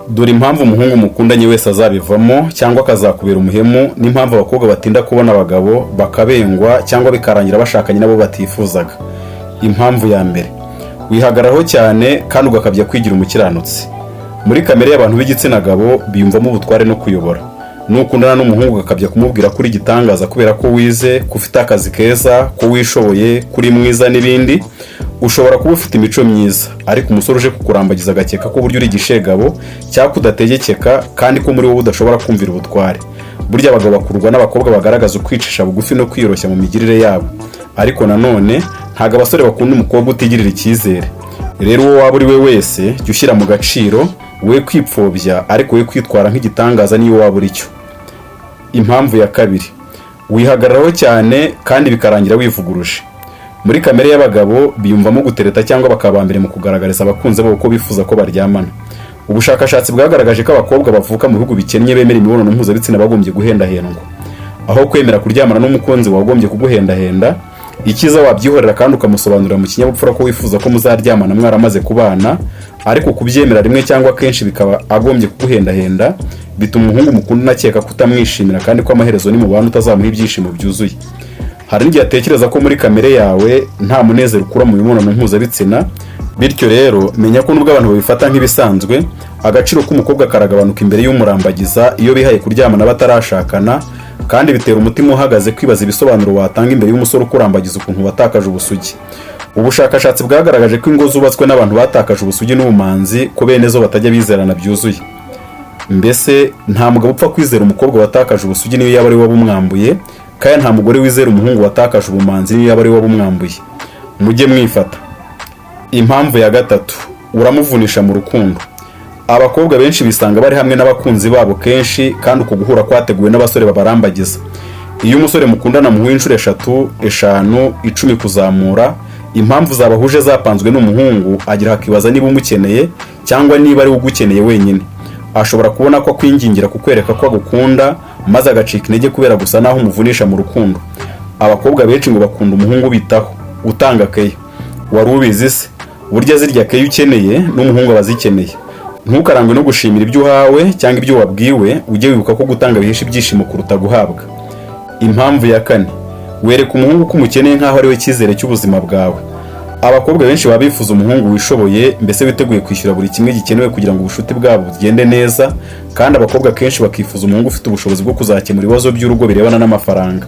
Dore impamvu umuhungu mukundanye wese azabivamo cyangwa akazakubera umuhemu, n'impamvu abakobwa batinda kubona abagabo bakabengwa cyangwa bikarangira bashakanye nabo batifuzaga. Impamvu ya mbere, wihagararaho cyane kandi ugakabya kwigira umukiranutsi. Muri kamere y'abantu b'igitsina gabo biyumvamo ubutware no kuyobora. Nukundana n'umuhungu ugakabya kumubwira kuri gitangaza kubera ko wize, ko ufite akazi keza, ko wishoboye, kuri mwiza n'ibindi, ushobora kuba ufite imico myiza, ariko umusore uje kukurambagiza agakeka ko buryo uri igishegabo cyangwa kudategekeka kandi ko muri wowe udashobora kumvira ubutware. Burya abagabo bakurwa n'abakobwa bagaragaza ukwicisha bugufi no kwiyoroshya mu migirire yabo, ariko nanone ntago abasore bakunda umukobwa utigirira icyizere. Rero uwo waba uri we wese jya ushyira mu gaciro, we kwipfobya ariko we kwitwara nk'igitangaza niyo waba uri cyo. Impamvu ya kabiri, wihagararaho cyane kandi bikarangira wivuguruje. Muri kamere y'abagabo biyumvamo gutereta cyangwa bakaba mbere mu kugaragariza abakunze bo ko bifuza ko baryamana. Ubushakashatsi bwagaragaje ko abakobwa bavuka mu bihugu bikennye bemera imibonano mpuzabitsina bagombye guhendahendwa. Aho kwemera kuryamana n'umukunzi wagombye kuguhendahenda, ikiza wabyihorera kandi ukamusobanurira mu kinyabupfura ko wifuza ko muzaryamana mwaramaze kubana, ariko kubyemera rimwe cyangwa kenshi bikaba agombye kuguhendahenda, bituma umuhungu mukundana akeka kutamwishimira kandi ko amaherezo nimubana utazamuha ibyishimo byuzuye. Hari n'igihe atekereza ko muri kamere yawe nta munezero ukura mu mibonano mpuzabitsina, bityo rero menya ko nubwo abantu babifata nk'ibisanzwe, agaciro k'umukobwa karagabanuka imbere y'umurambagiza iyo bihaye kuryamana batarashakana, kandi bitera umutima uhagaze kwibaza ibisobanuro watanga imbere y'umusore ukurambagiza ukuntu watakaje ubusugi. Ubushakashatsi bwagaragaje ko ingo zubatswe n'abantu batakaje ubusugi n'ubumanzi ko bene zo batajya bizerana byuzuye. Mbese nta mugabo upfa kwizera umukobwa watakaje ubusugi niyo yaba ari we wabumwambuye, kandi nta mugore wizera umuhungu watakaje ubumanzi niyo yaba ari we wabumwambuye. Mujye mwifata. Impamvu ya gatatu, uramuvunisha mu rukundo. Abakobwa benshi bisanga bari hamwe n'abakunzi babo kenshi kandi uko guhura kwateguwe n'abasore babarambagiza. Iyo umusore mukundana muhuye inshuro 3, 5, 10 kuzamura, impamvu zabahuje zapanzwe n'umuhungu agira hakibaza niba umukeneye cyangwa niba ari ugukeneye wenyine. Ashobora kubona ko akwingingira kukwereka ko agukunda maze agacika intege kubera gusa naho umuvunisha mu rukundo. Abakobwa benshi ngo bakunda umuhungu bitaho, utanga keyo. Wari ubizi se? Burya zirya keyo ukeneye n'umuhungu abazikeneye. Ntukarangwe no gushimira ibyo uhawe cyangwa ibyo wabwiwe, ujye wibuka ko gutanga bihisha ibyishimo kuruta guhabwa. Impamvu ya kane, wereka umuhungu ko umukeneye nk'aho ari we cyizere cy'ubuzima bwawe. Abakobwa benshi baba bifuza umuhungu wishoboye, mbese witeguye kwishyura buri kimwe gikenewe kugira ngo ubushuti bwabo bugende neza, kandi abakobwa kenshi bakifuza umuhungu ufite ubushobozi bwo kuzakemura ibibazo by'urugo birebana n'amafaranga.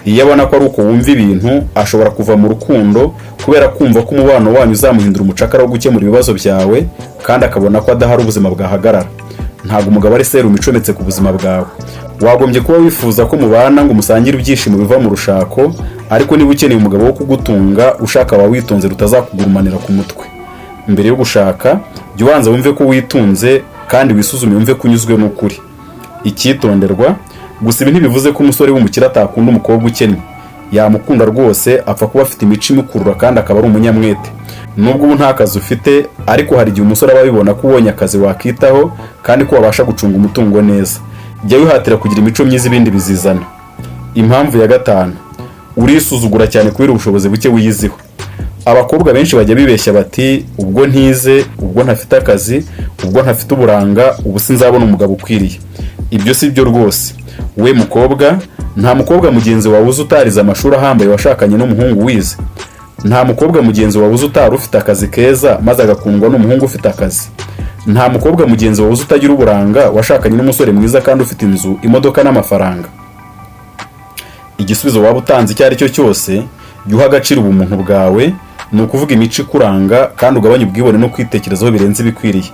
Iyo abona ko ari uko wumva ibintu, ashobora kuva mu rukundo kubera kumva ko umubano wanyu uzamuhindura umucakara wo gukemura ibibazo byawe, kandi akabona ko adahari ubuzima bwahagarara. Ntabwo umugabo ari serumu icometse ku buzima bwawe. Wagombye kuba wifuza ko mubana ngo musangire ibyishimo biva mu rushako, ariko niba ukeneye umugabo wo kugutunga, ushaka wa witonze rutazakugurumanira ku mutwe. Mbere yo gushaka, jya ubanza wumve ko witunze kandi wisuzume wumve ko unyuzwe n'ukuri. Icyitonderwa, gusa ibi ntibivuze ko umusore w'umukire atakunda umukobwa ukennye. Yamukunda rwose, apfa kuba afite imico imukurura kandi akaba ari umunyamwete. Nubwo ubu nta kazi ufite, ariko hari igihe umusore aba abibona ko ubonye akazi wakitaho kandi ko wabasha gucunga umutungo neza. Jya wihatira kugira imico myiza ibindi bizizana. Impamvu ya gatanu, urisuzugura cyane kubera ubushobozi buke wiyiziho. Abakobwa benshi bajya bibeshya bati ubwo ntize, ubwo ntafite akazi, ubwo ntafite uburanga, ubu sinzabona umugabo ukwiriye. Ibyo si byo rwose. We mukobwa, nta mukobwa mugenzi wawe uzi utarize amashuri ahambaye washakanye n'umuhungu wize. Nta mukobwa mugenzi wawe uzi utari ufite akazi keza maze agakundwa n'umuhungu ufite akazi. Nta mukobwa mugenzi wawe uzi utagira uburanga washakanye n'umusore mwiza kandi ufite inzu, imodoka n'amafaranga. Igisubizo waba utanze icyo ari cyo cyose, jya uha agaciro ubumuntu bwawe, ni ukuvuga imico ikuranga kandi ugabanye ubwibone no kwitekerezaho birenze ibikwiriye.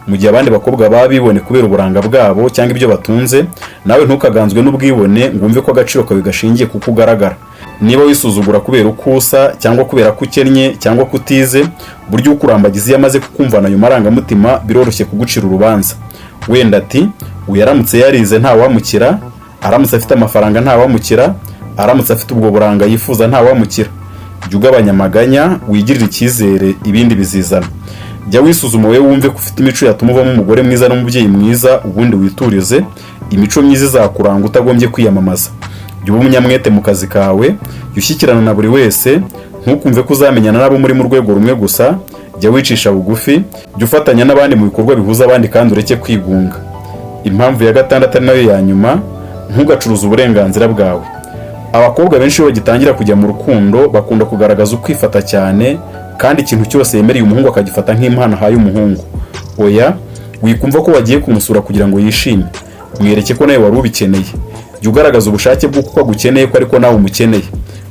Mu gihe abandi bakobwa baba bibone kubera uburanga bwabo cyangwa ibyo batunze, nawe ntukaganzwe n'ubwibone ngo umve ko agaciro kawe gashingiye kuko ugaragara. Niba wisuzugura kubera uko usa cyangwa kubera ko ukennye cyangwa kutize, buryo ukurambagiza iyo amaze kukumvana ayo marangamutima biroroshye kugucira urubanza. Wenda ati uyaramutse yarize nta wamukira, aramutse afite amafaranga nta wamukira, aramutse afite ubwo buranga yifuza nta wamukira. Jya ugabanya amaganya, wigirire icyizere, ibindi bizizana. Jya wisuzuma wowe wumve ko ufite imico yatuma uvamo umugore mwiza n'umubyeyi mwiza, ubundi witurize. Imico myiza izakuranga utagombye kwiyamamaza. Jya uba umunyamwete mu kazi kawe, jya ushyikirana na buri wese, ntukumve ko uzamenyana nabo muri mu rwego rumwe gusa. jya wicisha bugufi, jya ufatanya n'abandi mu bikorwa bihuza abandi kandi ureke kwigunga. Impamvu ya gatandatu ari nayo ya nyuma, ntugacuruze uburenganzira bwawe. Abakobwa benshi iyo bagitangira kujya mu rukundo bakunda kugaragaza ukwifata cyane, kandi ikintu cyose yemereye umuhungu akagifata nk'impano ahaye umuhungu. Oya, wikumva ko wagiye kumusura kugira ngo yishime, mwereke ko nawe wari ubikeneye. Jya ugaragaza ubushake bw'uko agukeneye ko ariko nawe umukeneye,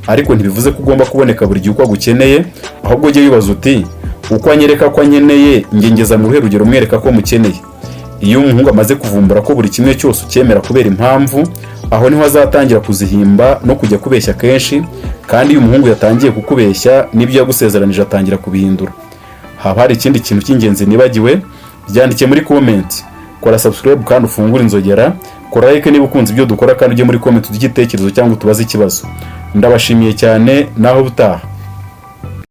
ariko ntibivuze ko ugomba kuboneka buri gihe uko agukeneye, ahubwo ujye wibaza uti uko anyereka ko anyeneye njye ngeza mu ruhe rugero mwereka ko mukeneye. Iyo umuhungu amaze kuvumbura ko buri kimwe cyose ucyemera kubera impamvu, aho niho azatangira kuzihimba no kujya kubeshya kenshi, kandi iyo umuhungu yatangiye kukubeshya n'ibyo yagusezeranije atangira kubihindura. Haba hari ikindi kintu cy'ingenzi nibagiwe, byandike muri comment. Kora subscribe kandi ufungure inzogera, kora like niba ukunze ibyo dukora kandi ujye muri comment ugite igitekerezo cyangwa utubaze ikibazo. Ndabashimiye cyane, naho butaha.